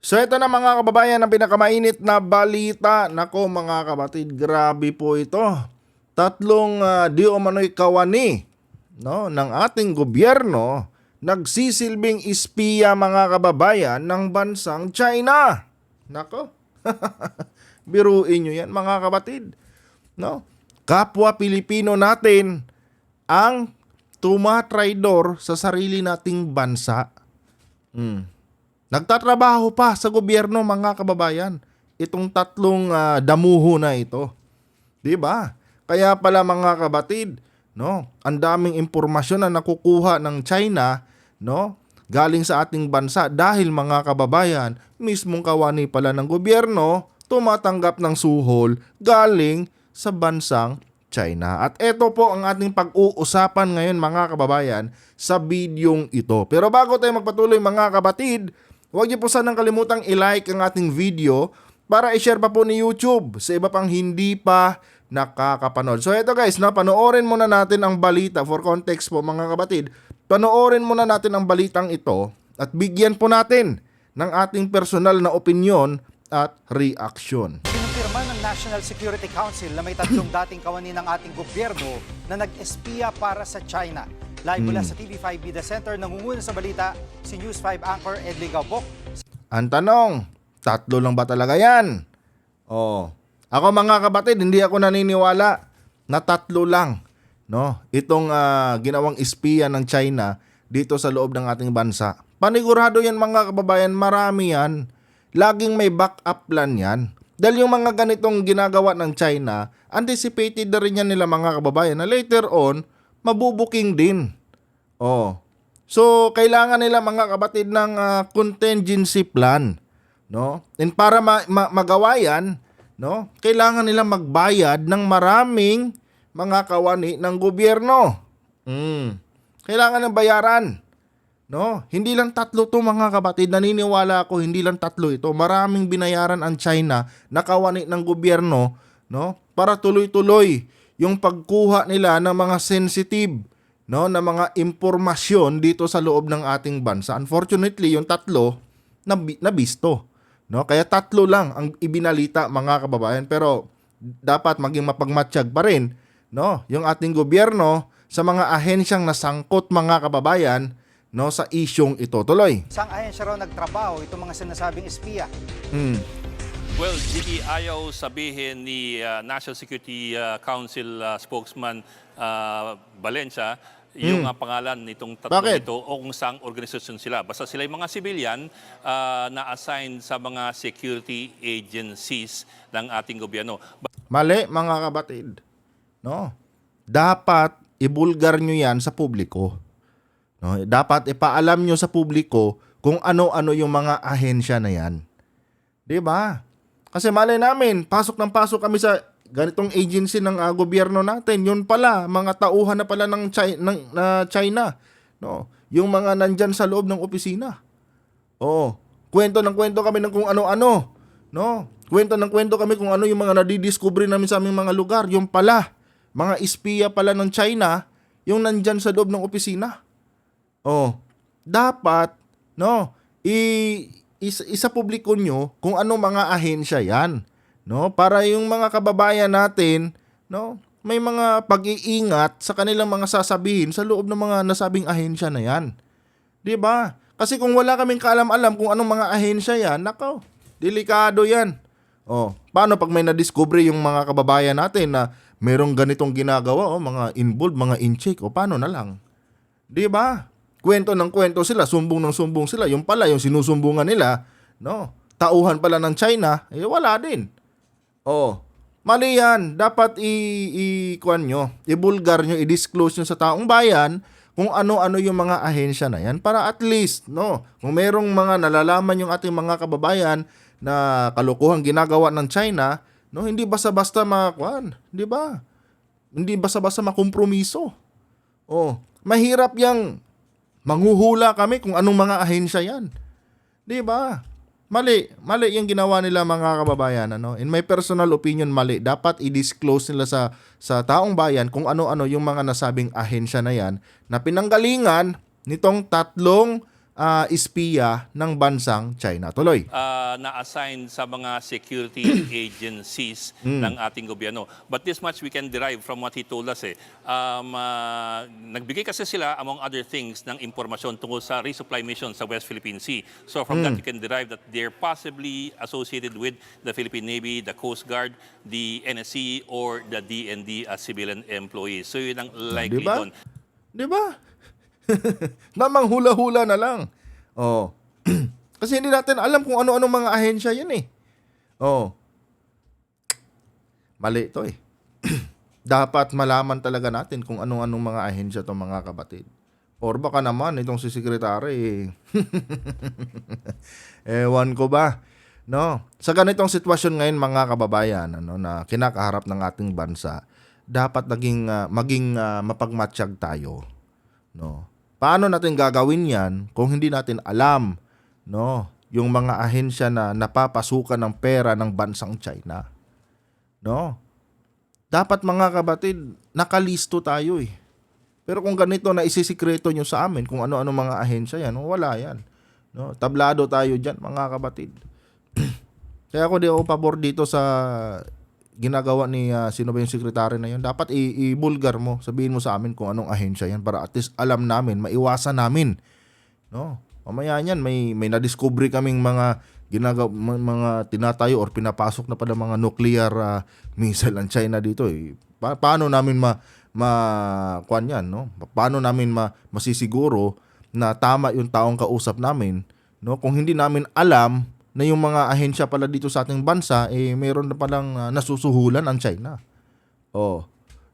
So ito na mga kababayan ang pinakamainit na balita. Nako mga kapatid, grabe po ito. Tatlong di umano'y kawani ng ating gobyerno nagsisilbing espiya mga kababayan ng bansang China. Nako, biruin nyo yan mga kapatid. No? Kapwa Pilipino natin ang tumatraidor sa sarili nating bansa. Nagtatrabaho pa sa gobyerno mga kababayan. Itong tatlong damuho na ito. 'Di ba? Kaya pala mga kabatid, ang daming impormasyon na nakukuha ng China, galing sa ating bansa dahil mga kababayan, mismong kawani pala ng gobyerno tumatanggap ng suhol galing sa bansang China. At ito po ang ating pag-uusapan ngayon mga kababayan sa bidyong ito. Pero bago tayo magpatuloy mga kabatid, huwag niyo po sanang kalimutang i-like ang ating video para i-share pa po ni YouTube sa iba pang hindi pa nakakapanood. So ito guys, panoorin muna natin ang balita. For context po mga kabatid, panoorin muna natin ang balitang ito at bigyan po natin ng ating personal na opinyon at reaksyon. Kinumpirma ng National Security Council na may tatlong dating kawani ng ating gobyerno na nag-espiya para sa China. Live mula sa TV5 Media Center, nangunguna sa balita si News 5 anchor Edley Gaubok. Ang tanong, tatlo lang ba talaga yan? Ako mga kabatid, hindi ako naniniwala na tatlo lang itong ginawang espiya ng China dito sa loob ng ating bansa. Panigurado yan mga kababayan, marami yan. Laging may backup plan yan. Dahil yung mga ganitong ginagawa ng China, anticipated na rin yan nila mga kababayan na later on, mabubuking din. So, kailangan nila mga kabatid ng contingency plan. And para magawa yan, kailangan nila magbayad ng maraming mga kawani ng gobyerno. Kailangan ng bayaran. Hindi lang tatlo to mga kapatid, naniniwala ako hindi lang tatlo ito. Maraming binayaran ang China na kawani ng gobyerno, para tuloy-tuloy yung pagkuha nila ng mga sensitive, na mga impormasyon dito sa loob ng ating bansa. Unfortunately, yung tatlo nabisto. Kaya tatlo lang ang ibinalita mga kababayan, pero dapat maging mapagmatsyag pa rin, yung ating gobyerno sa mga ahensyang nasangkot mga kababayan, sa isyong ito. Tuloy. Saan ahensya raw nagtrabaho itong mga sinasabing espiya? Well, Jiggy, ayaw sabihin ni National Security Council spokesman Valencia yung pangalan nitong tatlo ito o kung saang organisasyon sila. Basta sila yung mga civilian na assigned sa mga security agencies ng ating gobyerno. Mali mga kabatid. Dapat ibulgar nyo yan sa publiko. Dapat ipaalam nyo sa publiko kung ano-ano yung mga ahensya na yan. 'Di ba? Kasi malay namin, pasok kami sa ganitong agency ng gobyerno natin. Yun pala, mga tauhan na pala ng China. Yung mga nandyan sa loob ng opisina. Kwento kami ng kung ano-ano. Kwento kami kung ano yung mga nadidiscovery namin sa aming mga lugar. Yung pala, mga espiya pala ng China, yung nandyan sa loob ng opisina. Dapat, isa publiko nyo kung anong mga ahensya yan. Para yung mga kababayan natin, may mga pag-iingat sa kanilang mga sasabihin sa loob ng mga nasabing ahensya na yan. 'Di ba? Kasi kung wala kaming kaalam-alam kung anong mga ahensya yan, nako, delikado yan. Paano pag may na-discover yung mga kababayan natin na merong ganitong ginagawa, mga involved, mga in-check, paano na lang? 'Di ba? Kwento sila, sumbong sila. Yung pala, yung sinusumbungan nila, tauhan pala ng China, wala din. Mali yan. Dapat ibulgar nyo, i-disclose nyo sa taong bayan kung ano-ano yung mga ahensya na yan para at least, kung merong mga nalalaman yung ating mga kababayan na kalokohan ginagawa ng China, hindi basta-basta di ba? Hindi basta-basta makompromiso. Mahirap yang manghuhula kami kung anong mga ahensya yan. 'Di ba? Mali yung ginawa nila mga kababayan. In my personal opinion, mali. Dapat i-disclose nila sa taong bayan kung ano-ano yung mga nasabing ahensya na yan na pinanggalingan nitong tatlong espiya ng bansang China. Tuloy. Na-assign sa mga security agencies ng ating gobyerno. But this much we can derive from what he told us. Nagbigay kasi sila, among other things, ng impormasyon tungkol sa resupply mission sa West Philippine Sea. So from that, you can derive that they're possibly associated with the Philippine Navy, the Coast Guard, the NSC, or the DND as civilian employees. So yun ang likely Diba? doon. Di ba? Namang hula-hula na lang. Oh. Kasi hindi natin alam kung ano-ano mga ahensya yan eh. Oh. Mali ito eh. Dapat malaman talaga natin kung anong-anong mga ahensya itong mga kapatid. Or baka naman itong si Secretary ewan ko ba. No? Sa ganitong sitwasyon ngayon mga kababayan na kinakaharap ng ating bansa, dapat maging mapagmatsyag tayo. No? Paano natin gagawin 'yan kung hindi natin alam, no, yung mga ahensya na napapasukan ng pera ng bansang China? No? Dapat mga kabatid, nakalisto tayo eh. Pero kung ganito na isisikreto nyo sa amin kung ano-ano mga ahensya yan, wala yan. No? Tablado tayo diyan mga kabatid. Kaya ako di ako pabor dito sa ginagawa ni sino ba yung sekretary na yun. Dapat i-bulgar mo, sabihin mo sa amin kung anong ahensya yan para at least alam namin, maiwasan namin. No? Mamaya yan, may na-discovery kaming mga mga tinatayo or pinapasok na pala mga nuclear missile ng China dito eh. Paano namin kuan yan, no? Paano namin masisiguro na tama yung taong kausap namin, no? Kung hindi namin alam na yung mga ahensya pala dito sa ating bansa, mayroon na palang nasusuhulan ang China. Oh,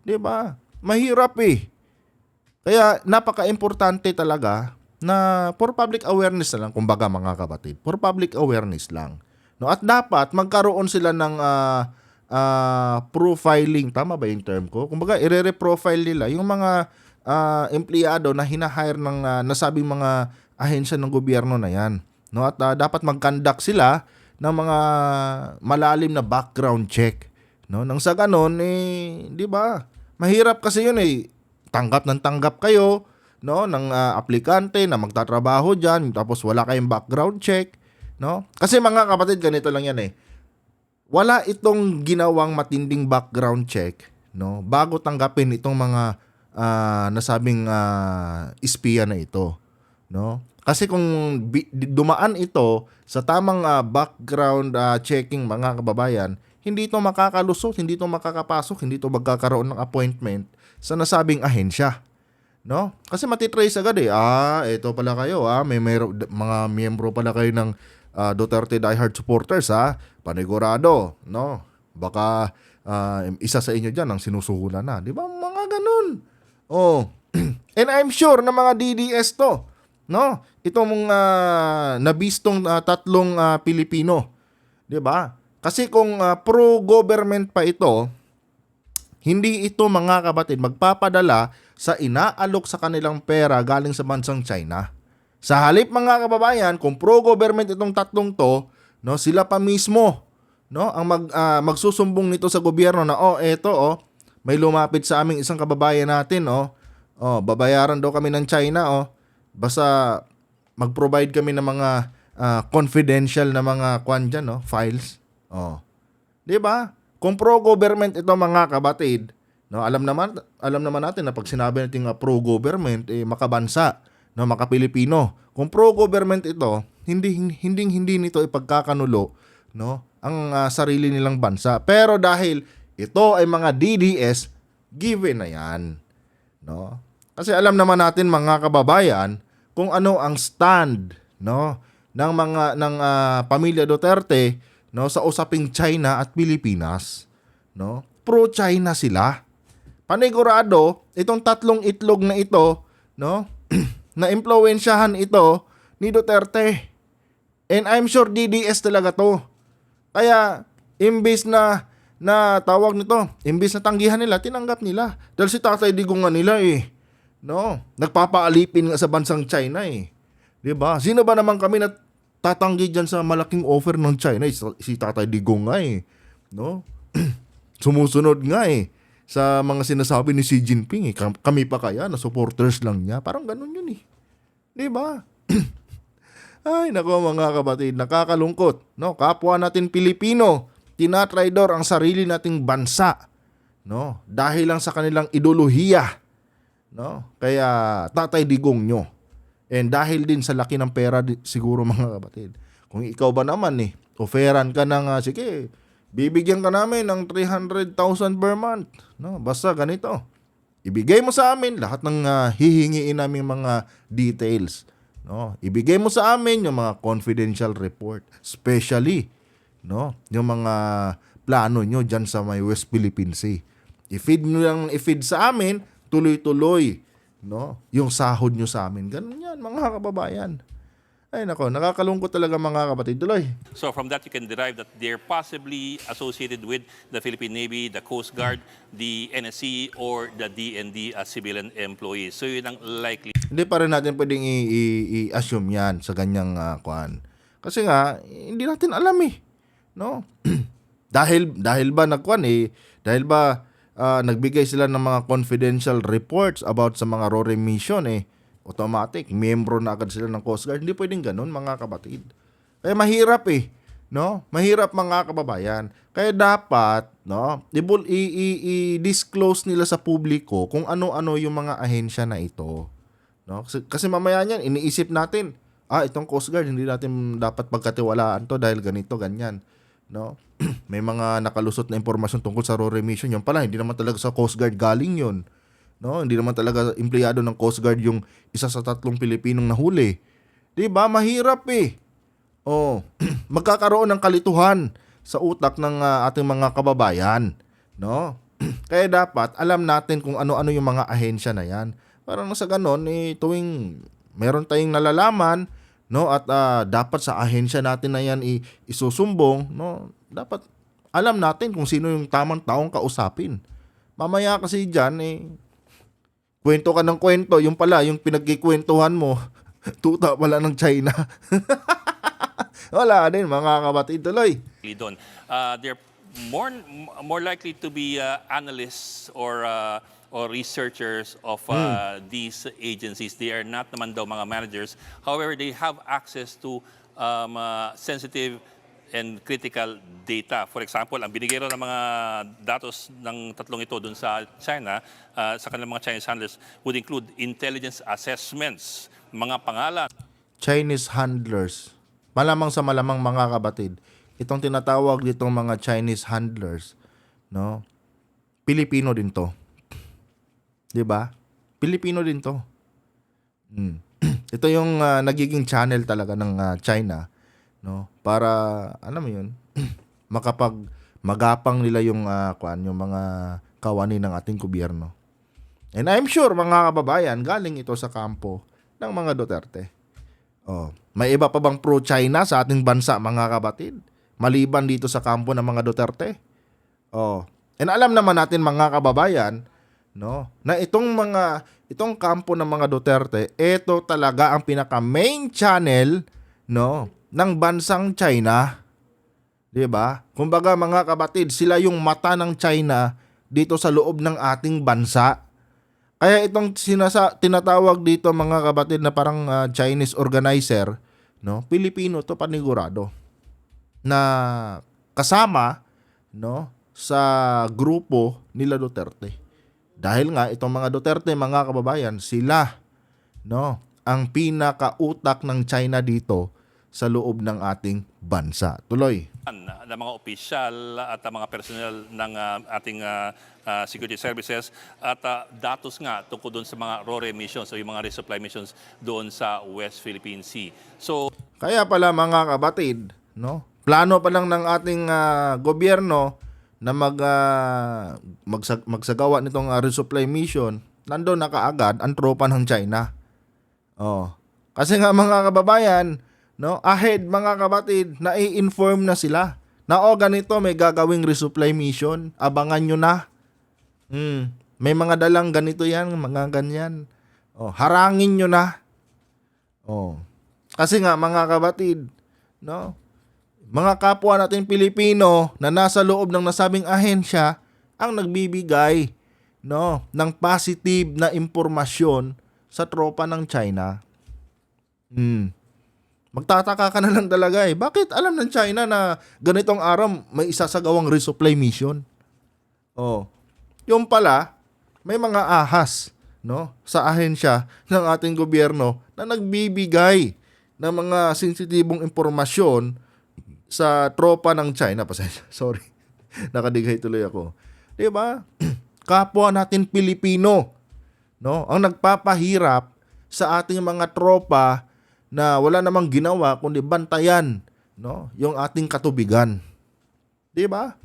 'di ba? Mahirap eh. Kaya napaka-importante talaga na for public awareness na lang, kumbaga mga kapatid. For public awareness lang. No, at dapat magkaroon sila ng profiling, tama ba yung term ko? Kumbaga i-re-profile nila yung mga empleyado na hinahire ng nasabing mga ahensya ng gobyerno na 'yan. No, at dapat mag-conduct sila ng mga malalim na background check, no? Nang sa ganon di ba? Mahirap kasi 'yun eh. Tanggap kayo, no, ng aplikante na magtatrabaho diyan, tapos wala kayong background check, no? Kasi mga kapatid, ganito lang 'yan eh. Wala itong ginawang matinding background check, no, bago tanggapin itong mga nasabing espiya na ito, no? Kasi kung dumaan ito sa tamang background checking mga kababayan, hindi ito makakalusot, hindi ito makakapasok, hindi ito magkakaroon ng appointment sa nasabing ahensya. No? Kasi matitrace agad eh. Ito pala kayo, mga miyembro pala kayo ng Duterte diehard supporters panigurado, no? Baka isa sa inyo diyan ang sinusuhulan na, 'di ba? Mga ganun. Oh. And I'm sure na mga DDS to, no? Itong nabistong tatlong Pilipino, 'di ba? Kasi kung pro-government pa ito, hindi ito mga kapatid magpapadala sa inaalok sa kanilang pera galing sa bansang China. Sa halip mga kababayan, kung pro-government itong tatlong to, no, sila pa mismo, no, ang magsusumbong nito sa gobyerno na may lumapit sa aming isang kababayan natin, babayaran daw kami ng China, basta mag-provide kami ng mga confidential na mga files. 'Di ba? Kung pro-government ito mga kabatid, no, alam naman natin na pag sinabi natin pro-government, makabansa, no, makapilipino. Kung pro-government ito, hindi nito ipagkakanulo, no, ang sarili nilang bansa. Pero dahil ito ay mga DDS, given na 'yan, no? Kasi alam naman natin mga kababayan kung ano ang stand, no, ng pamilya Duterte, no, sa usaping China at Pilipinas, no? Pro-China sila. Panigurado itong tatlong itlog na ito, no, na impluwensyahan ito ni Duterte. And I'm sure DDS talaga to. Kaya imbis na tawag nito, imbis na tanggihan nila, tinanggap nila. Dahil si Tatay Digong nga nila no, nagpapaalipin nga sa bansang China 'Di ba? Sino ba naman kami na tatanggi diyan sa malaking offer ng China? Si Tatay Digong nga no? Sumusunod nga sa mga sinasabi ni Xi Jinping Kami pa kaya na supporters lang niya? Parang ganun yun 'Di ba? Ay, nako mga kapatid, nakakalungkot. No? Kapwa natin Pilipino, tinatraidor ang sarili nating bansa. No? Dahil lang sa kanilang ideolohiya. No? Kaya Tatay Digong nyo. And dahil din sa laki ng pera siguro mga kapatid. Kung ikaw ba naman offeran ka ng, sige, bibigyan ka namin ng 300,000 per month. No? Basta ganito. Ibigay mo sa amin lahat ng hihingiin namin mga details. No? Ibigay mo sa amin yung mga confidential report, especially yung mga plano nyo dyan sa may West Philippine Sea. I-feed sa amin, tuloy-tuloy yung sahod nyo sa amin. Ganun yan, mga kababayan. Ay nako, nakakalungkot talaga mga kapatid. Tuloy. So from that, you can derive that they're possibly associated with the Philippine Navy, the Coast Guard, the NSC, or the DND as civilian employees. So yun ang likely. Hindi pa rin natin pwedeng i-assume yan sa ganyang kuan. Kasi nga, hindi natin alam no? dahil ba nagkuan dahil ba nagbigay sila ng mga confidential reports about sa mga RORE mission automatic, membro na agad sila ng Coast Guard. Hindi pwedeng ganun, mga kapatid. Kaya mahirap no? Mahirap mga kababayan. Kaya dapat, i-disclose nila sa publiko kung ano-ano yung mga ahensya na ito. No? Kasi mamaya niyan, iniisip natin, itong Coast Guard, hindi natin dapat pagkatiwalaan to dahil ganito, ganyan. No? May mga nakalusot na impormasyon tungkol sa RORE mission. Yung pala, hindi naman talaga sa Coast Guard galing yun. No, hindi naman talaga empleyado ng Coast Guard yung isa sa 3 Pilipinong nahuli. 'Di ba? Mahirap magkakaroon ng kalituhan sa utak ng ating mga kababayan, no? Kaya dapat alam natin kung ano-ano yung mga ahensya na 'yan. Para sa ganon tuwing meron tayong nalalaman, no, at dapat sa ahensya natin na 'yan isusumbong, no? Dapat alam natin kung sino yung tamang taong kausapin. Mamaya kasi diyan kwento ka ng kwento, yung pala, yung pinagkikwentuhan mo, tuta pala ng China. Wala din, mga kapatid, tuloy. Doon. They're more likely to be analysts or researchers of these agencies. They are not naman daw mga managers. However, they have access to sensitive and critical data. For example, ang binigay raw ng mga datos ng tatlong ito dun sa China, sa kanilang mga Chinese handlers, would include intelligence assessments, mga pangalan. Chinese handlers. Malamang sa malamang mga kapatid, itong tinatawag ditong mga Chinese handlers, no? Pilipino din to. 'Di ba? Pilipino din to. Ito yung nagiging channel talaga ng China, no? Para alam mo 'yun, magapang nila yung yung mga kawani ng ating gobyerno. And I'm sure mga kababayan, galing ito sa kampo ng mga Duterte. May iba pa bang pro-China sa ating bansa, mga kapatid? Maliban dito sa kampo ng mga Duterte. And alam naman natin mga kababayan, no, na itong kampo ng mga Duterte, ito talaga ang pinaka main channel, no, ng bansang China. 'Di ba? Kumbaga mga kapatid, sila yung mata ng China dito sa loob ng ating bansa. Kaya itong tinatawag dito mga kapatid na parang Chinese organizer, no? Pilipino to panigurado. Na kasama, no, sa grupo nila Duterte. Dahil nga itong mga Duterte, mga kababayan, sila, no, ang pinakautak ng China dito sa loob ng ating bansa. Tuloy. Ng mga opisyal at mga personnel ng ating security services at datos nga tungkol doon sa mga RORE missions o yung mga resupply missions doon sa West Philippine Sea. So, kaya pala mga kapatid, no, plano pa lang ng ating gobyerno na magsagawa nitong resupply mission, nandoon na kaagad ang tropa ng China. Kasi nga mga kababayan, no, ahead mga kapatid, nai-inform na sila na ganito may gagawing resupply mission, abangan nyo na. May mga dalang ganito yan, mga ganyan. Harangin nyo na. Kasi nga mga kapatid, no, mga kapwa natin Pilipino na nasa loob ng nasabing ahensya ang nagbibigay, no, ng positive na impormasyon sa tropa ng China. Magtataka ka na lang talaga eh. Bakit alam ng China na ganitong araw may isasagawang resupply mission? Oh. Yung pala, may mga ahas, no, sa ahensya ng ating gobyerno na nagbibigay ng mga sensitibong impormasyon sa tropa ng China. Pasensya, sorry. Nakadigay tuloy ako. 'Di ba? Kapwa natin Pilipino, no, ang nagpapahirap sa ating mga tropa na wala namang ginawa kundi bantayan, no, yung ating katubigan. 'Di ba?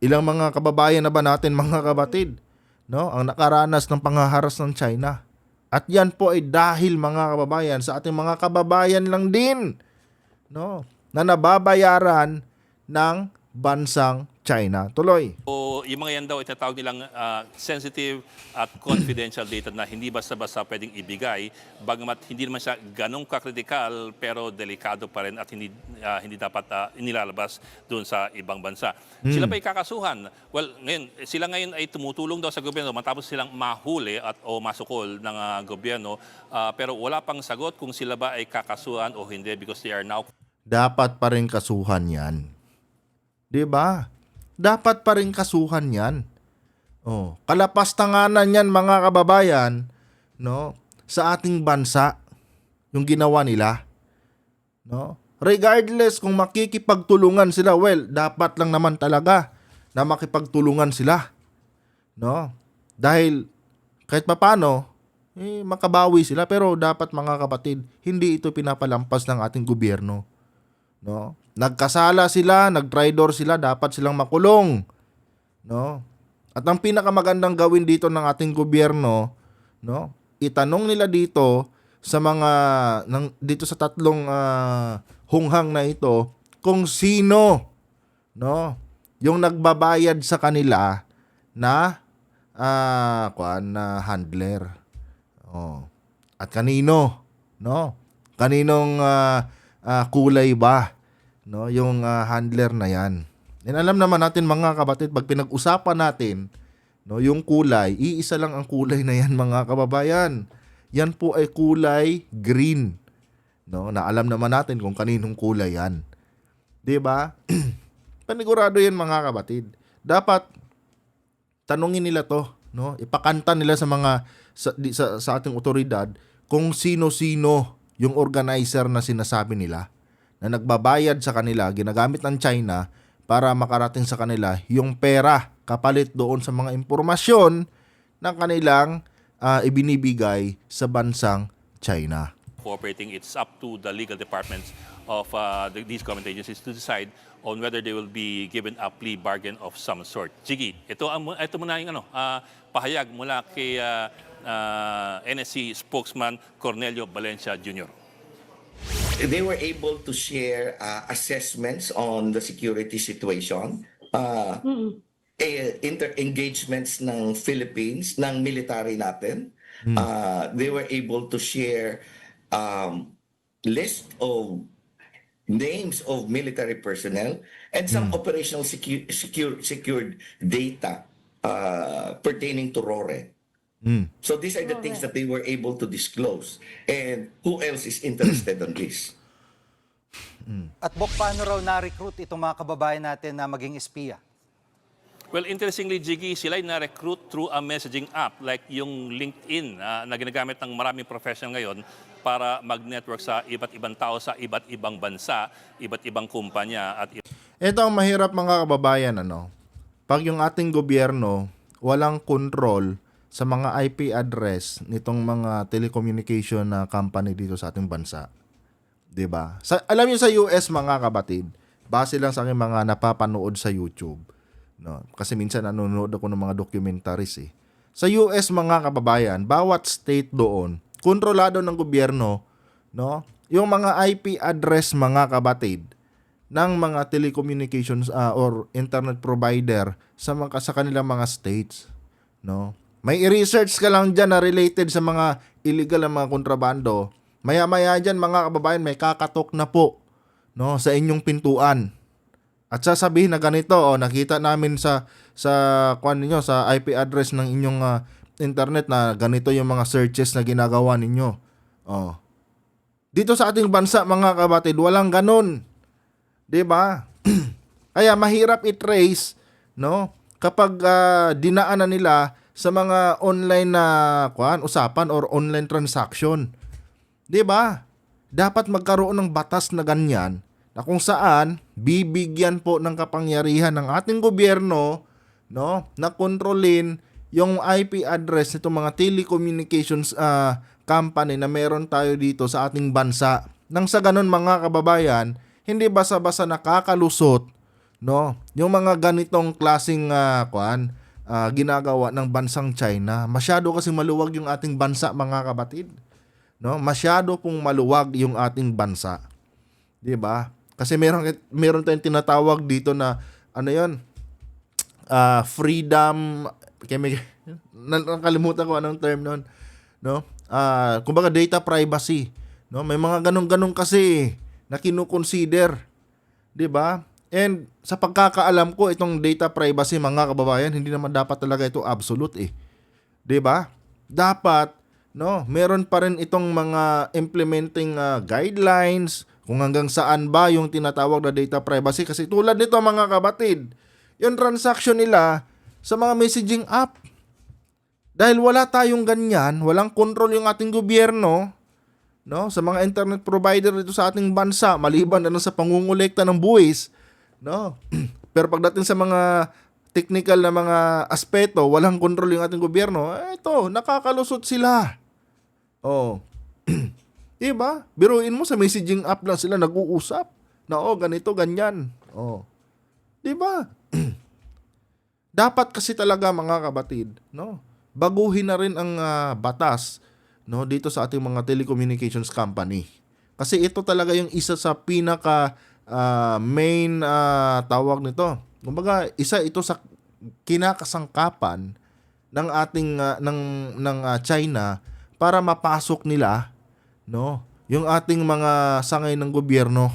Ilang mga kababayan na ba natin, mga kabatid, no, ang nakaranas ng panghaharas ng China. At yan po ay dahil, mga kababayan, sa ating mga kababayan lang din, no, na nababayaran ng bansang China. Tuloy. O yung mga yan daw itatawag nilang sensitive at confidential data na hindi basta-basta pwedeng ibigay, bagamat hindi naman siya ganong kakritikal pero delikado pa rin at hindi dapat inilalabas doon sa ibang bansa. Sila pa ikakasuhan. Well, sila ngayon ay tumutulong daw sa gobyerno matapos silang mahuli o masukol ng gobyerno, pero wala pang sagot kung sila ba ay kakasuhan o hindi because they are now... Dapat pa rin kasuhan yan. 'Di ba? Dapat pa rin kasuhan yan. Oh, kalapastanganan yan, mga kababayan, no, sa ating bansa, yung ginawa nila. No? Regardless kung makikipagtulungan sila, well, dapat lang naman talaga na makipagtulungan sila. No? Dahil kahit papaano, makabawi sila, pero dapat, mga kapatid, hindi ito pinapalampas ng ating gobyerno. No? Nagkasala sila, nagtraidor sila, dapat silang makulong. No? At ang pinakamagandang gawin dito ng ating gobyerno, no, itanong nila dito sa dito sa tatlong hunghang na ito kung sino, no, yung nagbabayad sa kanila na handler. Oh. At kanino, no? Kaninong kulay ba, no, yung handler na yan. And alam naman natin, mga kabatid, pag pinag-usapan natin, no, yung kulay, iisa lang ang kulay na yan, mga kababayan. Yan po ay kulay green. No, na alam naman natin kung kaninong kulay yan. 'Di ba? Panigurado yan, mga kabatid. Dapat tanungin nila 'to, no? Ipakanta nila sa mga sa ating otoridad kung sino-sino yung organizer na sinasabi nila na nagbabayad sa kanila, ginagamit ng China para makarating sa kanila yung pera kapalit doon sa mga impormasyon na kanilang ibinibigay sa bansang China. Cooperating, it's up to the legal departments of these government agencies to decide on whether they will be given a plea bargain of some sort. Sige, ito muna yung pahayag mula kay NSC spokesman Cornelio Valencia Jr. They were able to share assessments on the security situation, engagements ng Philippines, ng military natin. They were able to share list of names of military personnel and some operational secured data pertaining to RORE. So these are the things that they were able to disclose. And who else is interested on this? At Bok, paano raw na-recruit itong mga kababayan natin na maging espiya? Well, interestingly, Jiggy, sila ay na-recruit through a messaging app like yung LinkedIn na ginagamit ng maraming professional ngayon para mag-network sa iba't ibang tao sa iba't ibang bansa, iba't ibang kumpanya. Ito ang mahirap, mga kababayan, pag yung ating gobyerno walang control sa mga IP address nitong mga telecommunication na company dito sa ating bansa. 'Di ba? Alam niyo sa US, mga kabatid, base lang sa aking mga napapanood sa YouTube, no? Kasi minsan nanonood ako ng mga documentaries eh. Sa US, mga kababayan, bawat state doon kontrolado ng gobyerno, no? Yung mga IP address, mga kabatid, ng mga telecommunications or internet provider sa kanilang mga states, no? May i-research ka lang dyan na related sa mga illegal na mga kontrabando. Maya-maya dyan, mga kababayan, may kakatok na po, no, sa inyong pintuan. At sasabihin na ganito, nakita namin sa ninyo, sa IP address ng inyong internet na ganito yung mga searches na ginagawa ninyo. Dito sa ating bansa, mga kapatid, walang ganun. 'Di ba? Kaya mahirap i-trace, no? Kapag dinaanan nila sa mga online na usapan or online transaction. 'Di ba? Dapat magkaroon ng batas na ganyan na kung saan bibigyan po ng kapangyarihan ng ating gobyerno, no, na kontrolin yung IP address nitong mga telecommunications company na meron tayo dito sa ating bansa. Nang sa ganun, mga kababayan, hindi basa-basa nakakalusot, no, yung mga ganitong klaseng ginagawa ng bansang China. Masyado kasi maluwag yung ating bansa, mga kapatid. No, masyado pong maluwag yung ating bansa. 'Di ba? Kasi meron tayong tinatawag dito na freedom, nakalimutan ko anong term noon, no? Kumbaga data privacy, no? May mga ganun-ganun kasi na kinukonsider, 'di ba? And sa pagkakaalam ko, itong data privacy, mga kababayan, hindi naman dapat talaga ito absolute 'Di ba? Dapat, no, meron pa rin itong mga implementing guidelines kung hanggang saan ba yung tinatawag na data privacy. Kasi tulad nito, mga kabatid, yung transaction nila sa mga messaging app. Dahil wala tayong ganyan, walang control yung ating gobyerno, no, sa mga internet provider dito sa ating bansa, maliban na sa pangungulekta ng buwis, no. Pero pagdating sa mga technical na mga aspeto, walang control yung ating gobyerno, ito, nakakalusot sila. Oh. Diba? Biruin mo, sa messaging app lang sila nag-uusap na ganito, ganyan. Diba? Dapat kasi talaga, mga kabatid, no, baguhin na rin ang batas, no, dito sa ating mga telecommunications company. Kasi ito talaga yung isa sa pinaka main tawag nito. Kumbaga, isa ito sa kinakasangkapan ng ating ng China para mapasok nila, no, yung ating mga sangay ng gobyerno.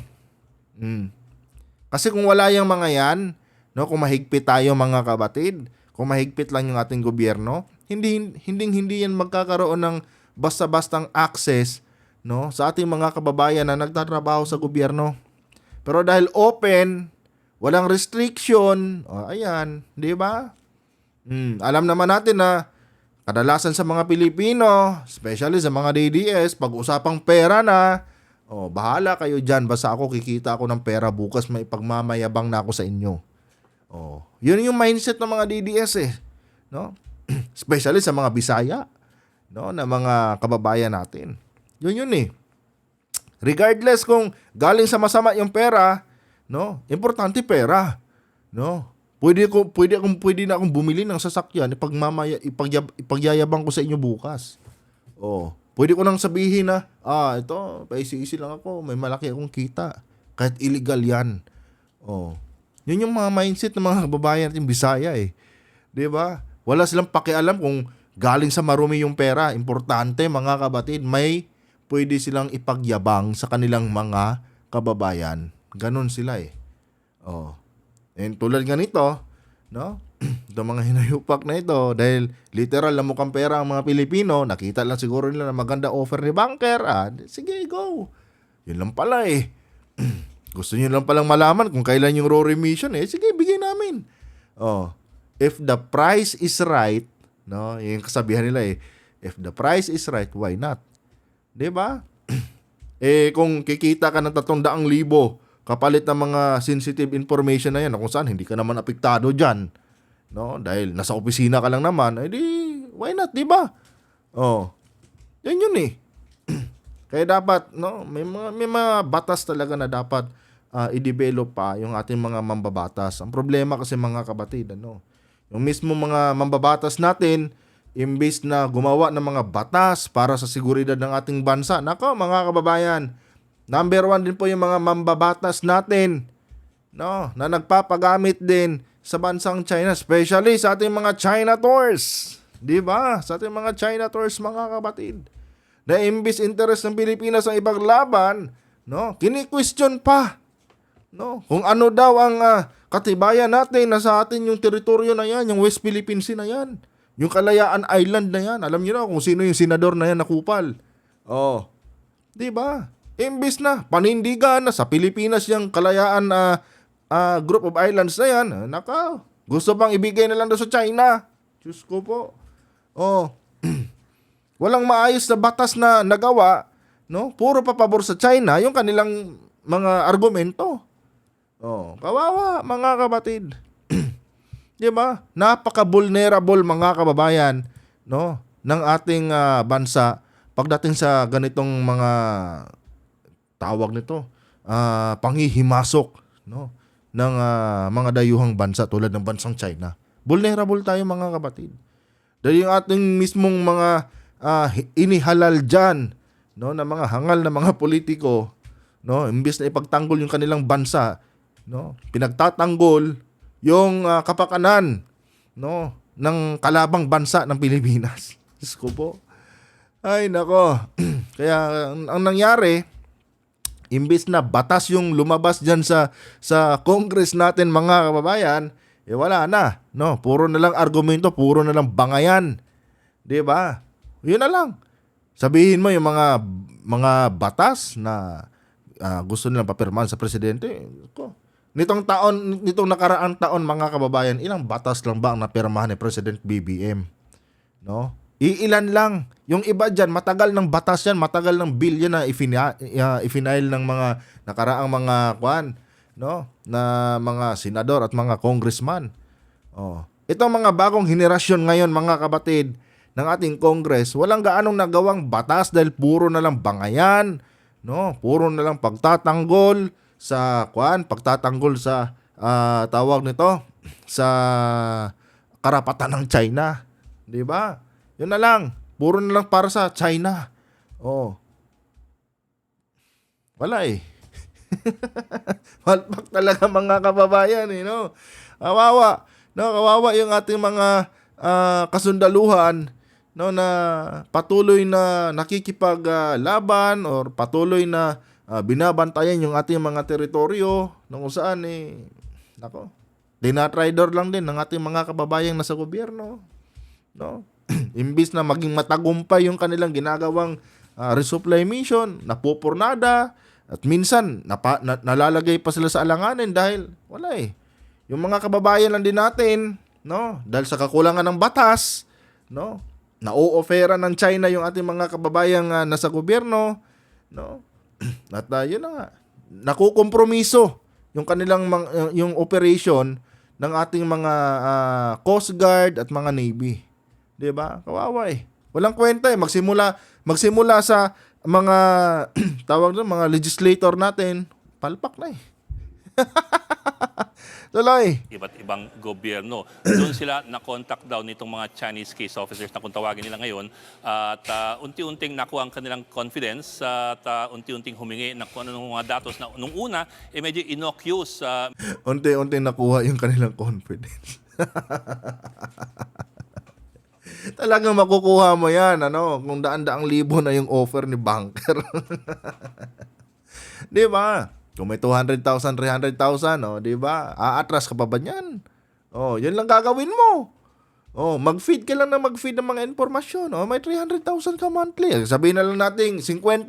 Kasi kung wala yung mga yan, no, kung mahigpit tayo, mga kabatid, kung mahigpit lang yung ating gobyerno, hindi yan magkakaroon ng basta-bastang access, no, sa ating mga kababayan na nagtatrabaho sa gobyerno. Pero dahil open, walang restriction, ayan, 'di ba? Alam naman natin na kadalasan sa mga Pilipino, especially sa mga DDS, pag-usapang pera na, bahala kayo dyan, basta ako kikita ako ng pera bukas, may pagmamayabang na ako sa inyo. Yun yung mindset ng mga DDS no? Especially sa mga Bisaya, no, na mga kababayan natin. Yun Regardless kung galing sa masama yung pera, no, importante pera, no. Pwede na akong bumili ng sasakyan, ipagyayabang ko sa inyo bukas. Pwede ko nang sabihin na, ito, paisi-isi lang ako, may malaki akong kita. Kahit illegal yan. Yun yung mga mindset ng mga kababayan natin Bisaya 'Di ba? Wala silang pakialam kung galing sa marumi yung pera. Importante, mga kabatid, may pwede silang ipagyabang sa kanilang mga kababayan. Ganon sila And tulad nga nito, no? Itong mga hinayupak na ito, dahil literal na mukhang pera ang mga Pilipino, nakita lang siguro nila na maganda offer ni banker, sige, go. Yun lang pala Gusto nyo lang palang malaman kung kailan yung raw remission, sige, bigay namin. If the price is right, no? Yung kasabihan nila if the price is right, why not? 'Di ba? Kung kikita ka ng 300,000 kapalit ng mga sensitive information na yan, kung saan hindi ka naman apektado dyan, no? Dahil nasa opisina ka lang naman, why not, di ba? Yun Kaya dapat, no, may mga batas talaga na dapat i-develop pa yung ating mga mambabatas. Ang problema kasi, mga kabatid, yung mismo mga mambabatas natin, imbis na gumawa ng mga batas para sa seguridad ng ating bansa, nako, mga kababayan, number 1 din po yung mga mambabatas natin, no, na nagpapagamit din sa bansang China, especially sa ating mga China tours. 'Di ba? Sa ating mga China tours, mga kapatid. Na imbis interest ng Pilipinas ang ipaglaban, no, kini-question pa, no, kung ano daw ang katibayan natin na sa atin yung teritoryo na yan, yung West Philippine Sea na yan, yung Kalayaan Island na yan. Alam niyo na kung sino yung senador na yan na kupal. 'Di ba? Imbis na panindigan na sa Pilipinas yung kalayaan group of islands na yan, gusto pang ibigay na lang doon sa China. Diyos ko po. Oh. Walang maayos na batas na nagawa, no? Puro papabor sa China yung kanilang mga argumento. Oh, kawawa mga kapatid. 'Di ba? Napaka-vulnerable mga kababayan, no, ng ating bansa pagdating sa ganitong mga tawag nito, panghihimasok, no, ng mga dayuhang bansa tulad ng bansang China. Vulnerable tayo mga kapatid. Dahil yung ating mismong mga inihalal dyan, no, na mga hangal na mga politiko, no, imbes na ipagtanggol yung kanilang bansa, no, pinagtatanggol yung kapakanan, no, ng kalabang bansa ng Pilipinas. Diyos ko po. Ay nako. Kaya ang nangyari, imbes na batas yung lumabas dyan sa Congress natin mga kababayan, wala na, no, puro na lang argumento, puro na lang bangayan. 'Di ba? 'Yun na lang. Sabihin mo yung mga batas na gusto nilang papirmahan sa presidente. Nitong nakaraang taon mga kababayan, ilang batas lang ba ang napirmahan ni President BBM? No? Iilan lang. Yung iba dyan, matagal ng batas yan, matagal ng bill yan na ifinail ng mga nakaraang mga no, na mga senador at mga congressman. Oh. Itong mga bagong henerasyon ngayon mga kapatid ng ating Congress, walang gaanong nagawang batas dahil puro na lang bangayan, no? Puro na lang pagtatanggol sa pagtatanggol sa tawag nito sa karapatan ng China, 'di ba? 'Yun na lang. Puro na lang para sa China. Oh. Wala eh. Malpak talaga mga kababayan eh, no? Kawawa. No, kawawa yung ating mga kasundaluhan, no, na patuloy na nakikipaglaban or patuloy na binabantayan yung ating mga teritoryo kung saan nako, dinatridor lang din ng ating mga kababayang nasa gobyerno, no? Imbis na maging matagumpay yung kanilang ginagawang resupply mission, napupurnada at minsan nalalagay pa sila sa alanganin dahil wala eh. Yung mga kababayan lang din natin, no, dahil sa kakulangan ng batas, no, na-o-offera ng China yung ating mga kababayang nasa gobyerno, no? At yun na nga, nakukompromiso yung kanilang yung operation ng ating mga Coast Guard at mga Navy. 'Di ba? Kawawa eh. Walang kwenta eh. Magsimula sa mga tawag doon, mga legislator natin, palpak na eh. Tuloy. Iba't ibang gobyerno. Doon sila na-contact daw nitong mga Chinese case officers na kung tawagin nila ngayon at unti-unting nakuha ang kanilang confidence at unti-unting humingi ng kung anong mga datos na nung una medyo innocuous. Unti-unti nakuha yung kanilang confidence. Talagang makukuha mo yan, ano, kung daan-daang libo na yung offer ni banker. Di ba? Kung may 200,000, 300,000, oh, di ba? Aatras ka pa ba niyan? Oh, yan lang gagawin mo. Oh, mag-feed ka lang na mag-feed ng mga informasyon. Oh, may 300,000 ka monthly. Sabihin na lang natin 50,000.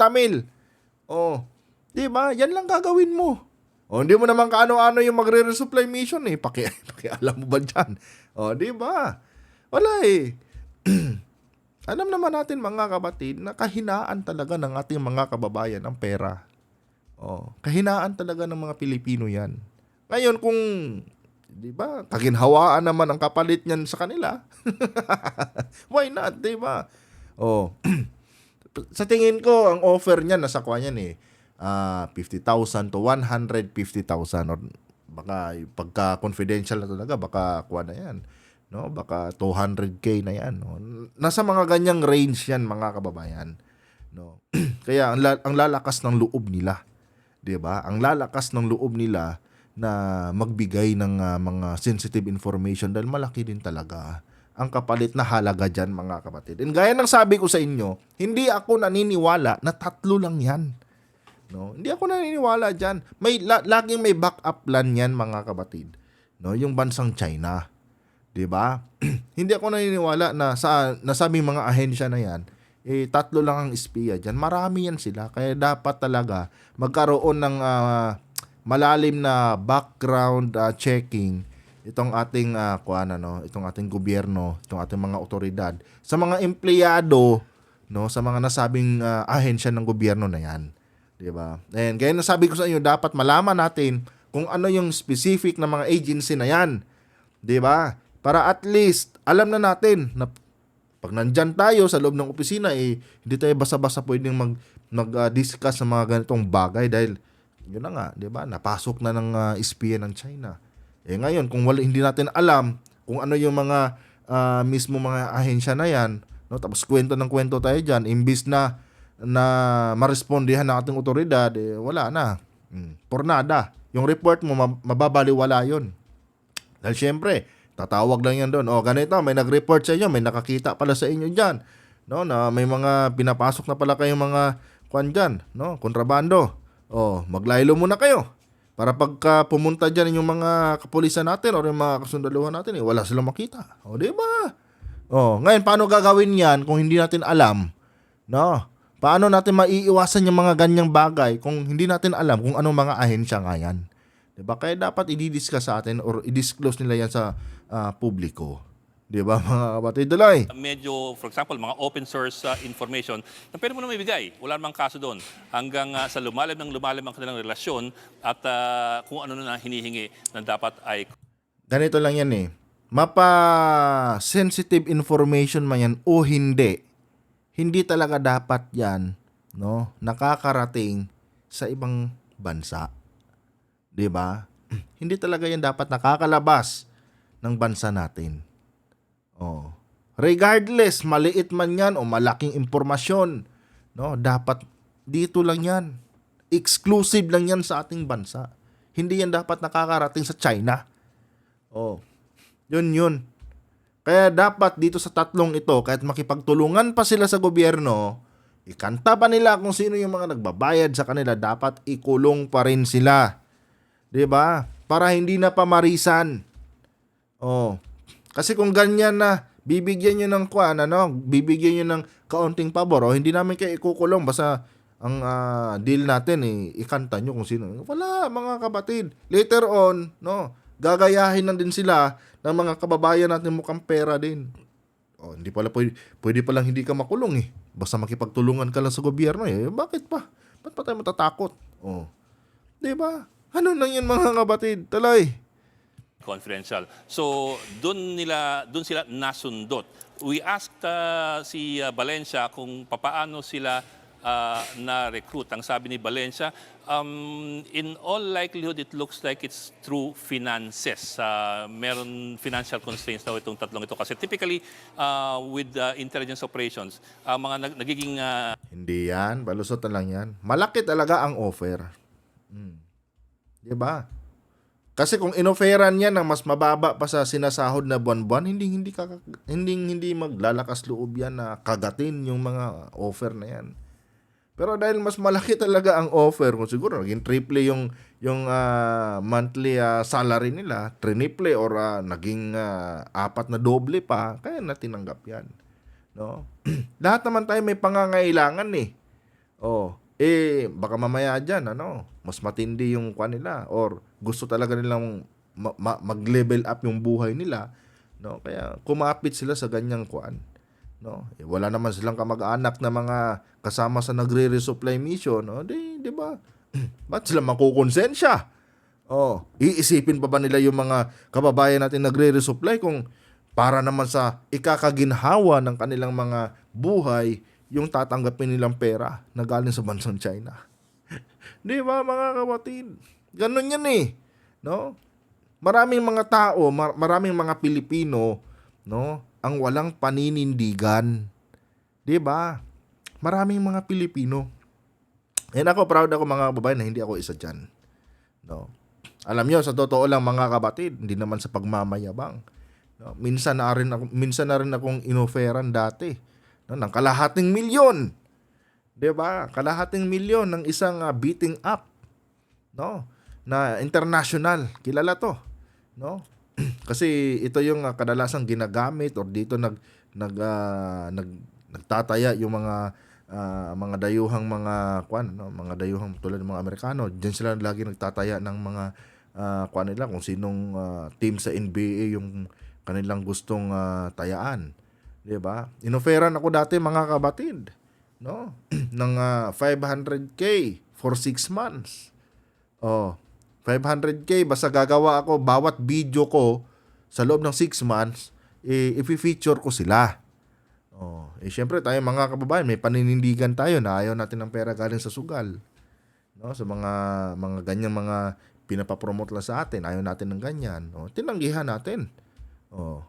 Oh, di ba? Yan lang gagawin mo. Oh, hindi mo naman kaano-ano yung magre-resupply mission eh. Pakialam mo ba diyan? Oh, di ba? Wala eh. Alam naman natin mga kapatid na kahinaan talaga ng ating mga kababayan ang pera. Oh, kahinaan talaga ng mga Pilipino 'yan. Ngayon kung 'di ba, kaginhawaan naman ang kapalit niyan sa kanila. Why not, 'di ba? Oh. Sa tingin ko ang offer niya nasa kuha niyan 50,000 to 150,000 or baka pagka confidential na talaga baka kuha na 'yan. No, baka 200k na 'yan, no. Nasa mga ganyang range 'yan mga kababayan, no. Kaya ang lalakas ng loob nila, 'di ba? Ang lalakas ng loob nila na magbigay ng mga sensitive information dahil malaki din talaga ang kapalit na halaga diyan mga kapatid. And gaya ng sabi ko sa inyo, hindi ako naniniwala na 3 lang 'yan. No, hindi ako naniniwala diyan. Laging may backup plan 'yan mga kapatid. No, yung bansang China. 'Di ba? Hindi ako naniniwala na sa nasabing mga ahensya na 'yan, tatlo lang ang espiya diyan. Marami yan sila. Kaya dapat talaga magkaroon ng malalim na background checking itong ating itong ating gobyerno, itong ating mga otoridad sa mga empleyado, no, sa mga nasabing ahensya ng gobyerno na 'yan. 'Di ba? And kaya nasabi ko sa inyo, dapat malaman natin kung ano yung specific na mga agency na 'yan. 'Di ba? Para at least alam na natin na pag nandyan tayo sa loob ng opisina, hindi tayo basta-basta pwedeng mag-discuss sa mga ganitong bagay dahil yun na nga, 'di ba? Napasok na ng espiya ng China. Ngayon, kung hindi natin alam kung ano yung mga mismo mga ahensya na 'yan, no, tapos kwento tayo diyan, imbis na marespondihan ng ating otoridad, wala na. Por nada. Yung report mo mababaliwala 'yon. Dahil syempre, tatawag lang yan doon. Ganito, may nag-report sa inyo, may nakakita pala sa inyo diyan, no, na may mga pinapasok na pala kayong mga kwan diyan, no, kontrabando. Maglaylo muna kayo. Para pagka pumunta diyan yung mga kapulisan natin o yung mga kasundaluhan natin, wala silang makita. Di ba? Ngayon, paano gagawin yan kung hindi natin alam? No? Paano natin maiiwasan yung mga ganyang bagay kung hindi natin alam kung anong mga ahensya nga yan? Diba? Kaya dapat i-discuss sa atin or i-disclose nila yan sa publiko. Diba, mga kapatid? Daloy? Medyo, for example, mga open source information na pwede mo na maibigay. Wala namang kaso doon. Hanggang sa lumalim ang kanilang relasyon at kung ano na hinihingi na dapat ay... Ganito lang yan Mapa-sensitive information man yan o hindi talaga dapat yan, no, nakakarating sa ibang bansa. 'Di ba? Hindi talaga yan dapat nakakalabas ng bansa natin. Regardless, maliit man yan o malaking impormasyon, no, dapat dito lang yan. Exclusive lang yan sa ating bansa. Hindi yan dapat nakakarating sa China. Yun. Kaya dapat dito sa tatlong ito, kahit makipagtulungan pa sila sa gobyerno, ikanta pa nila kung sino yung mga nagbabayad sa kanila, dapat ikulong pa rin sila. 'Di ba? Para hindi na pamarisan. Kasi kung ganyan na, bibigyan nyo ng bibigyan nyo ng kaunting pabor, hindi namin kayo ikukulong, basta ang deal natin, ikanta nyo kung sino. Wala, mga kapatid. Later on, no, gagayahin na din sila ng mga kababayan natin mukhang pera din. Hindi pala pwede pa lang hindi ka makulong Basta makipagtulungan ka lang sa gobyerno Bakit pa? Ba't pa tayo matatakot? 'Di ba? Ano lang yan, mga kapatid? Talay. Confidential. So, doon sila nasundot. We asked si Valencia kung papaano sila na-recruit. Ang sabi ni Valencia, in all likelihood, it looks like it's through finances. Meron financial constraints daw itong tatlong ito. Kasi typically, with intelligence operations, mga nagiging... Hindi yan. Balusot na lang yan. Malaki talaga ang offer. Diba? Kasi kung inoferan yan ng mas mababa pa sa sinasahod na buwan-buwan, hindi maglalakas loob yan na kagatin yung mga offer na yan. Pero dahil mas malaki talaga ang offer, kung siguro naging triple yung monthly salary nila, triniple or naging apat na doble pa, kaya na tinanggap yan. No? Lahat naman tayo may pangangailangan baka mamaya dyan, mas matindi yung kwan nila or gusto talaga nilang mag-level up yung buhay nila, no? Kaya kumapit sila sa ganyang kwan, no? Wala naman silang kamag-anak na mga kasama sa nagre-resupply mission, di ba? Ba't sila makukonsensya? Iisipin pa ba nila yung mga kababayan natin nagre-resupply kung para naman sa ikakaginhawa ng kanilang mga buhay yung tatanggapin nilang pera na galing sa bansang China? Di ba, mga kapatid? Ganun yan no? Maraming mga tao, maraming mga Pilipino, no, ang walang paninindigan. Di ba? Maraming mga Pilipino. Ako, proud ako, mga kababayan, na hindi ako isa dyan. No? Alam nyo, sa totoo lang, mga kapatid, hindi naman sa pagmamayabang. No? Minsan na rin akong inoferan dati, no, ng kalahating milyon. 'Di ba? Kalahating milyon ng isang beating up, no, na international. Kilala 'to, no? Kasi ito yung kadalasang ginagamit or dito nagtataya yung mga dayuhang mga dayuhang tulad ng mga Amerikano. Diyan sila lagi nagtataya ng mga nila kung sinong team sa NBA yung kanilang gustong tayaan. 'Di ba? Inoferan ako dati mga kabatid, no? ng 500k for 6 months. Oh, 500k basta gagawa ako bawat video ko sa loob ng 6 months, i-feature ko sila. Oh, syempre tayo mga kababayan, may paninindigan tayo na ayaw natin ng pera galing sa sugal. No, sa mga ganyang mga pinapapromote lang sa atin, ayaw natin ng ganyan. Oh, tinanggihan natin. Oh,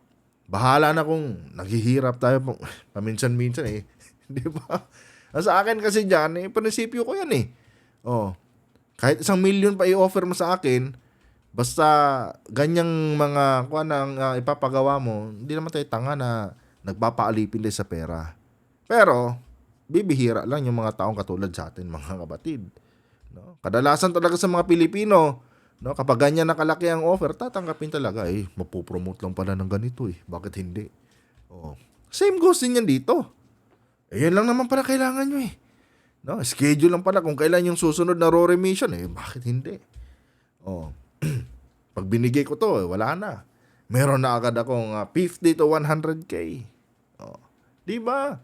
bahala na kung naghihirap tayo paminsan-minsan eh. 'Di ba? Sa akin kasi diyan, prinsipyo ko 'yan eh. Oh, kahit 1 million pa i-offer mo sa akin, basta ganyang mga ang ipapagawa mo, hindi naman tayo tanga na nagpapaalipin din sa pera. Pero bibihira lang yung mga taong katulad sa atin, mga kabatid. No? Kadalasan talaga sa mga Pilipino, no, kapag ganyan nakalaki ang offer, tatanggapin talaga. Mapopromote lang pala ng ganito eh. Bakit hindi? Oh. Same goes din yan dito. Yun lang naman pala kailangan nyo eh. No, schedule lang pala kung kailan yung susunod na raw remission eh. Bakit hindi? Oh. Pag binigay ko to, wala na. Meron na agad akong 50 to 100k. Oh. Di ba?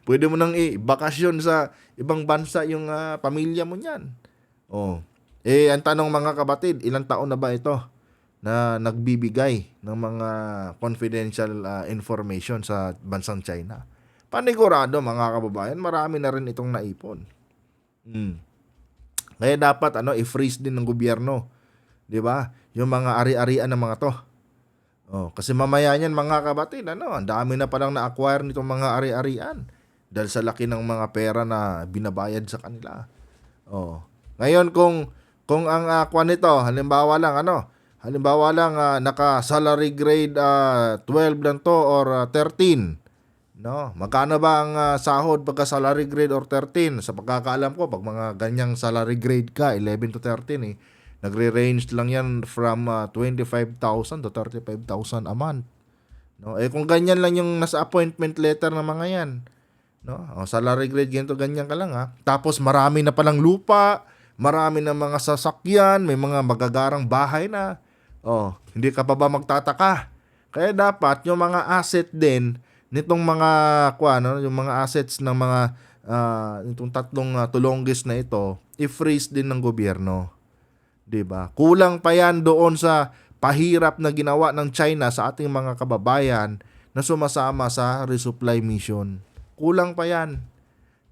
Pwede mo nang i-bakasyon sa ibang bansa yung pamilya mo niyan. Oh. Ang tanong mga kabatid, ilang taon na ba ito na nagbibigay ng mga confidential information sa bansang China? Panigurado mga kababayan, marami na rin itong naipon. Kaya dapat i-freeze din ng gobyerno, 'di ba? Yung mga ari-arian ng mga 'to. Oh, kasi mamaya niyan mga kabatid, ang dami na palang na-acquire nitong mga ari-arian dahil sa laki ng mga pera na binabayad sa kanila. Oh. Ngayon kung ang nito, halimbawa lang naka salary grade 12 lang to or 13. No, magkano ba ang sahod pagka salary grade or 13? Sa pagkakaalam ko, pag mga ganyang salary grade ka, 11 to 13 nagre-range lang yan from 25,000 to 35,000 a month. No, kung ganyan lang yung nasa appointment letter ng mga yan, no? Salary grade ganyan ka lang ha. Tapos marami na palang lupa, marami na mga sasakyan, may mga magagarang bahay na. Hindi ka pa ba magtataka? Kaya dapat yung mga asset din nitong mga yung mga assets ng mga itong tatlong tulonggis na ito, i-freeze din ng gobyerno. 'Di ba? Kulang pa yan doon sa pahirap na ginawa ng China sa ating mga kababayan na sumasama sa resupply mission. Kulang pa yan.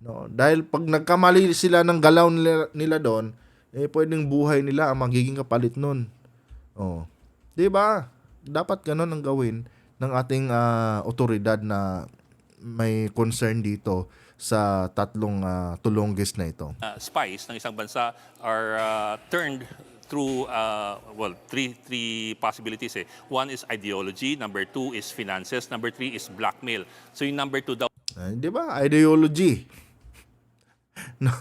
No, dahil pag nagkamali sila ng galaw nila doon, pwedeng buhay nila ang magiging kapalit nun. 'Di ba? Dapat ganun ang gawin ng ating otoridad na may concern dito sa tatlong tulonggis na ito. Spies ng isang bansa are turned through three possibilities eh. One is ideology, number 2 is finances, number 3 is blackmail. So yung number 2 daw, Di ba? Ideology. No.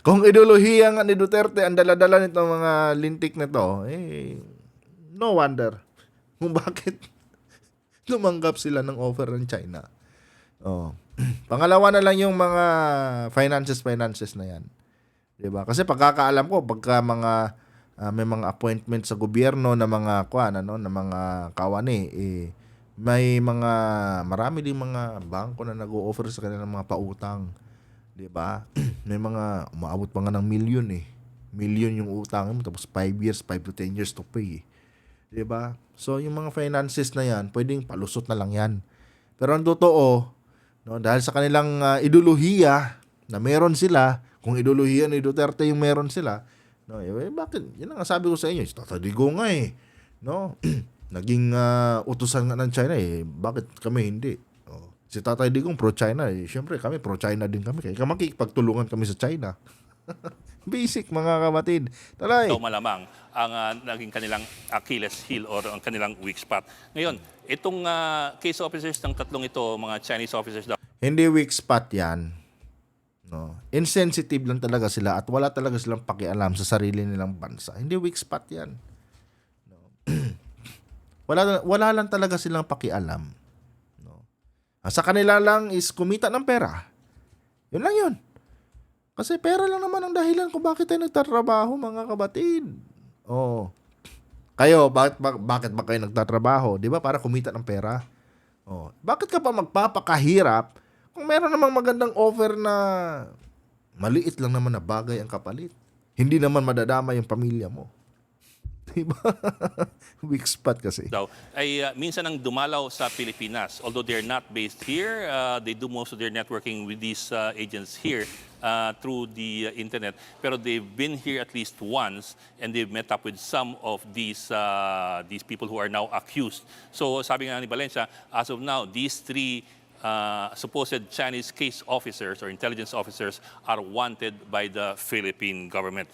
Kung ideolohiya nga ni Duterte ang dala-dala nitong mga lintik na to, no wonder kung bakit lumanggap sila ng offer ng China. Pangalawa na lang yung mga finances na yan. 'Di ba? Kasi pagkakaalam ko pagka may mga appointment sa gobyerno na mga na mga kawani, may mga marami ding mga bangko na nag-o-offer sa kanila ng mga pautang. 'Di ba? May mga umaabot pa nga ng milyon Milyon yung utang mo tapos 5 to 10 years to pay. 'Di ba? So yung mga finances na yan, pwedeng palusot na lang yan. Pero ang totoo, no, dahil sa kanilang ideolohiya na meron sila, kung ideolohiya ni Duterte yung meron sila, no, bakit? Yan ang sabi ko sa inyo, tatadigo nga no? Naging utusan nga ng China bakit kami hindi? Si Tatay Digong pro-China syempre kami pro-China din kami. Kaya makikipagtulungan kami sa China. Basic mga kapatid. Talay. daw malamang ang naging kanilang Achilles heel or ang kanilang weak spot. Ngayon, itong case officers ng tatlong ito, mga Chinese officers daw, Hindi weak spot yan. No. Insensitive lang talaga sila at wala talaga silang pakialam sa sarili nilang bansa. Hindi weak spot yan. No. wala lang talaga silang pakialam. No. Sa kanila lang is kumita ng pera. Yun lang yun. Kasi pera lang naman ang dahilan kung bakit tayo nagtatrabaho, mga kabatid. Oh. Kayo, bakit ba kayo nagtatrabaho? 'Di ba? Para kumita ng pera. Oh. Bakit ka pa magpapakahirap kung meron namang magandang offer na maliit lang naman na bagay ang kapalit? Hindi naman madadama yung pamilya mo. 'Di ba? Weak spot kasi. Daw ay minsan ang dumalaw sa Pilipinas. Although they're not based here, they do most of their networking with these agents here through the internet. Pero they've been here at least once and they've met up with some of these people who are now accused. So sabi nga ni Valencia, as of now, these three supposed Chinese case officers or intelligence officers are wanted by the Philippine government.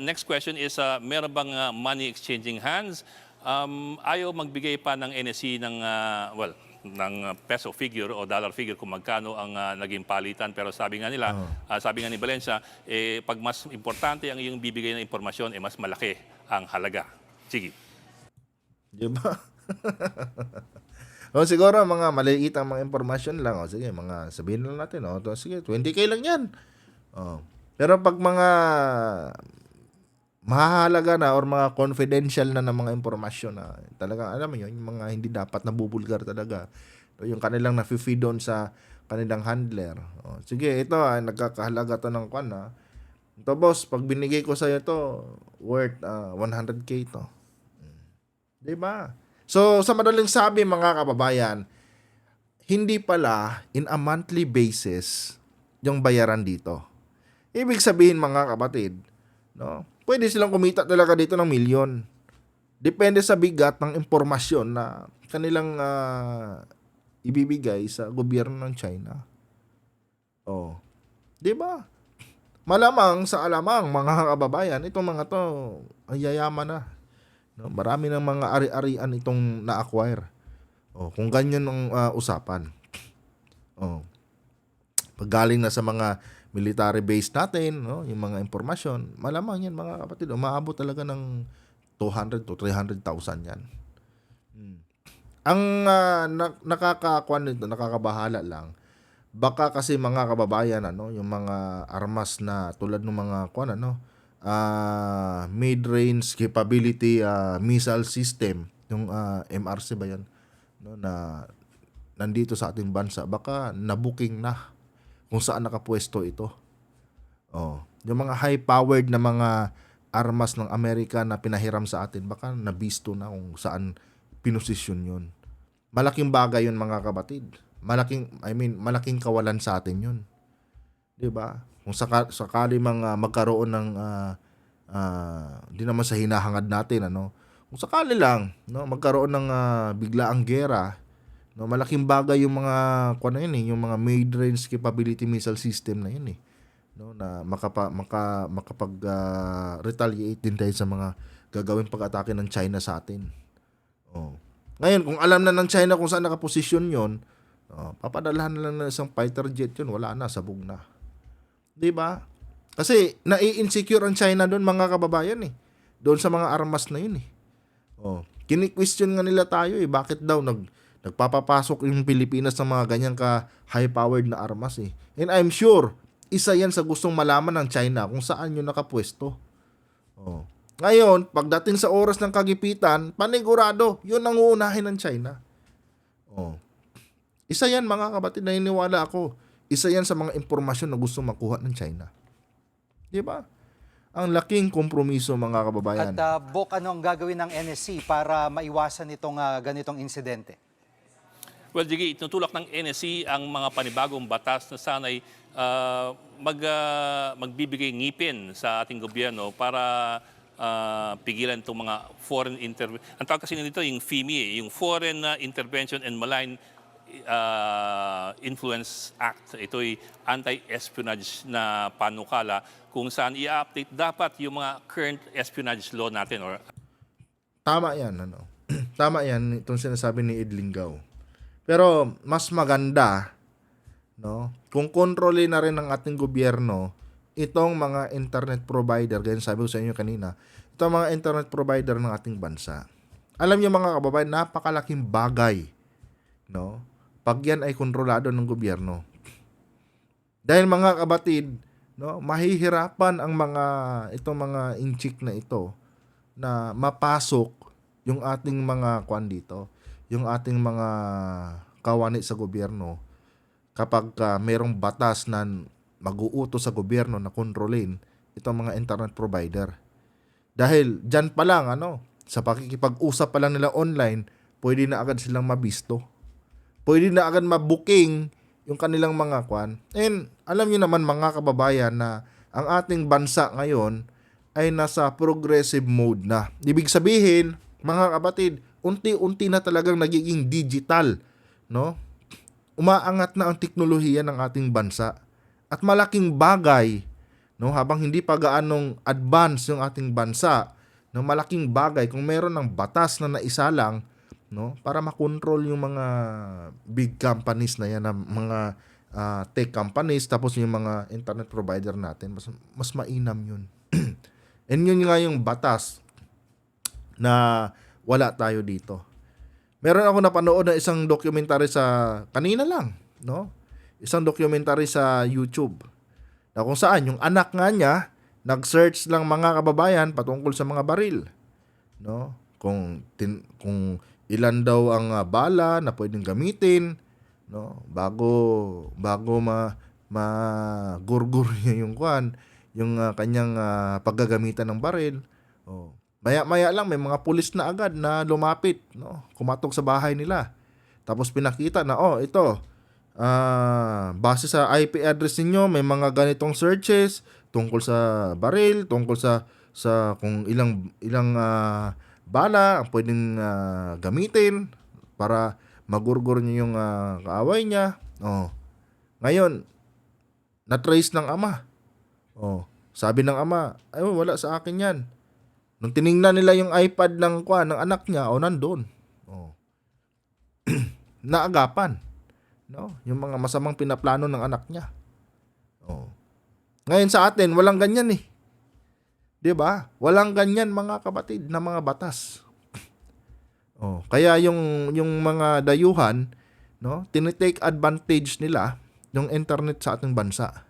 Next question is, meron bang money exchanging hands? Ayaw magbigay pa ng NSC ng, ng peso figure o dollar figure kung magkano ang naging palitan. Pero sabi nga nila, sabi nga ni Valencia, pag mas importante ang iyong bibigay ng impormasyon, mas malaki ang halaga. Sige. Di ba? O siguro mga maliit ang mga impormasyon lang. O sige, mga sabihin lang natin. O sige, 20K lang yan. O. Pero pag mga mahalaga na or mga confidential na mga impormasyon na talagang alam mo yun, yung mga hindi dapat nabubulgar talaga. So, yung kanilang nafi-feed doon sa kanilang handler. O, sige, ito nagkakahalaga to ng kwan ha. Ito boss, pag binigay ko sa'yo to, worth 100K to. Diba? So, sa madaling sabi mga kababayan, hindi pala in a monthly basis yung bayaran dito. Ibig sabihin mga kapatid, no? Pwede silang kumita talaga dito ng milyon. Depende sa bigat ng impormasyon na kanilang ibibigay sa gobyerno ng China. Oh. 'Di ba? Malamang sa alamang mga kababayan, itong mga to ang yayaman na. No? Marami ng mga ari-arian itong na-acquire. Oh, kung ganyan ang usapan. Oh. Pag galing na sa mga military base natin, no, yung mga impormasyon, malamang yan mga kapatid, umaabot talaga ng 200 to 300,000 yan. Ang nakakakuan nito, nakakabahala lang, baka kasi mga kababayan, yung mga armas na tulad ng mga kuan, mid-range capability missile system, yung MRC ba yan, no, na nandito sa ating bansa, baka nabuking na kung saan nakapwesto ito. Oh, yung mga high-powered na mga armas ng Amerika na pinahiram sa atin, baka nabisto na kung saan pinosisyon yun. Malaking bagay yun mga kapatid. Malaking kawalan sa atin yun. 'Di ba? Kung sakali magkaroon ng di naman sa hinahangad natin, kung sakali lang, no, magkaroon ng biglaang giyera, no, malaking bagay yung mga yung mga mid-range capability missile system na yun no, na makapag retaliate din tayo sa mga gagawing pag-atake ng China sa atin. Oh. Ngayon, kung alam na ng China kung saan nakaposisyon yon, papadalahan na lang ng isang fighter jet yun, wala na, sabog na. 'Di ba? Kasi nai-insecure ang China doon mga kababayan doon sa mga armas na yun Oh, kini-question nga nila tayo bakit daw nagpapapasok yung Pilipinas ng mga ganyang ka high-powered na armas And I'm sure, isa yan sa gustong malaman ng China kung saan yun nakapwesto. Oh. Ngayon, pagdating sa oras ng kagipitan, panigurado, yun ang uunahin ng China. Oh. Isa yan mga kapatid, naniniwala ako. Isa yan sa mga impormasyon na gusto makuha ng China. Di ba? Ang laking kompromiso mga kababayan. At Bok, ano ang gagawin ng NSC para maiwasan itong ganitong insidente? Well, Jiggy, tinutulak ng NSC ang mga panibagong batas na sana'y magbibigay ngipin sa ating gobyerno para pigilan itong mga foreign intervention. Ang tawag kasi nito yung FIMI, yung Foreign Intervention and Malign Influence Act. Ito'y anti-espionage na panukala kung saan i-update dapat yung mga current espionage law natin. Tama yan. Tama yan itong sinasabi ni Ed Lingaw. Pero mas maganda, no, kung kontrolin na rin ng ating gobyerno itong mga internet provider, gaya sabi ko sa inyo kanina, itong mga internet provider ng ating bansa. Alam niyo mga kababayan, napakalaking bagay, no, pag yan ay kontrolado ng gobyerno. Dahil mga kabatid, no, mahihirapan ang itong mga inchik na ito na mapasok yung ating mga kwan dito, yung ating mga kawani sa gobyerno kapag merong batas na mag-uutos sa gobyerno na kontrolin itong mga internet provider. Dahil dyan pa lang, sa pakikipag-usap pa lang nila online, pwede na agad silang mabisto. Pwede na agad mabooking yung kanilang mga kwan. And alam niyo naman mga kababayan na ang ating bansa ngayon ay nasa progressive mode na. Ibig sabihin, mga kapatid, unti-unti na talagang nagiging digital, no? Umaangat na ang teknolohiya ng ating bansa. At malaking bagay, no, habang hindi pa gaanong advance yung ating bansa, no, malaking bagay kung meron ng batas na naisalang, no, para makontrol yung mga big companies na yan, mga tech companies, tapos yung mga internet provider natin, mas mainam yun. And yun nga yung batas na wala tayo dito. Meron ako napanood na isang documentary kanina lang, no? Isang documentary sa YouTube na kung saan yung anak nga niya nag-search lang mga kababayan patungkol sa mga baril, no? Kung ilan daw ang bala na pwedeng gamitin, no? Bago magurgur niya yung kanyang paggagamitan ng baril. Oh. Maya-maya lang may mga pulis na agad na lumapit, no? Kumatok sa bahay nila. Tapos pinakita na ito, base sa IP address ninyo, may mga ganitong searches tungkol sa baril, tungkol sa kung ilang bala ang pwedeng gamitin para magurgur niyo yung kaaway niya. Ngayon, na-trace ng ama. Sabi ng ama, ay wala sa akin yan. Nung tiningnan nila yung iPad ng anak niya, nandun. Naagapan. No? Yung mga masamang pinaplano ng anak niya. Ngayon sa atin, walang ganyan eh. 'Di ba? Walang ganyan mga kapatid na mga batas. Kaya yung mga dayuhan, no, tinitake advantage nila yung internet sa ating bansa.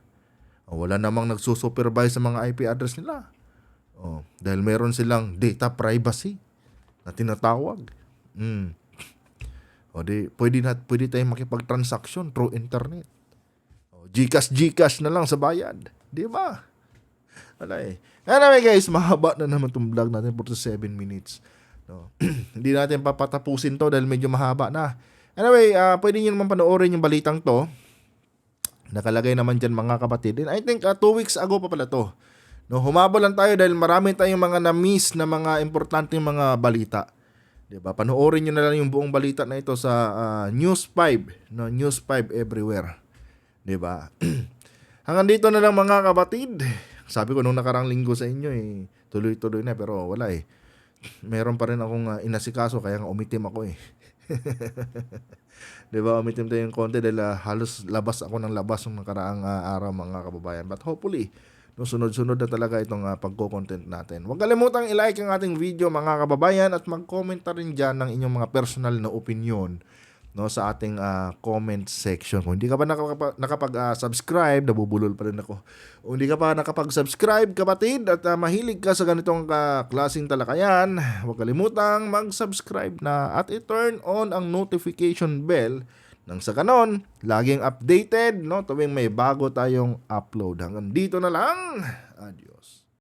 Wala namang nagsusupervise sa mga IP address nila. Dahil meron silang data privacy na tinatawag. Pwede tayong makipag-transaction through internet. GCash na lang sa bayad. Di ba? Anyway guys, mahaba na naman itong vlog natin, 47 minutes. No? Hindi natin papatapusin to dahil medyo mahaba na. Anyway, pwede nyo naman panoorin yung balitang to. Nakalagay naman dyan mga kapatid. And I think 2 weeks ago pa pala to. No, humabol lang tayo dahil marami tayong mga na-miss na mga importanteng mga balita. 'Di ba? Panoorin niyo na lang yung buong balita na ito sa News 5, no? News 5 everywhere. 'Di ba? Hanggang dito na lang mga kapatid. Sabi ko nung nakarang linggo sa inyo tuloy-tuloy na pero wala eh. Meron pa rin akong inasikaso kaya nga umitim ako eh. 'Di ba? Umitim tayo yung konti dahil halos labas ako ng labas ng nakaraang araw mga kababayan. But hopefully no, sunod-sunod na talaga itong pagko-content natin. Huwag kalimutang i-like ang ating video mga kababayan at mag-comment na rin dyan ng inyong mga personal na opinion, no, sa ating comment section. Kung hindi ka pa nakapag-subscribe, nabubulol pa rin ako. Kung hindi ka pa nakapag-subscribe kapatid at mahilig ka sa ganitong klaseng talakayan, huwag kalimutang mag-subscribe na at i-turn on ang notification bell nang sa ganon, laging updated, no, tuwing may bago tayong upload. Hanggang dito na lang. Adios.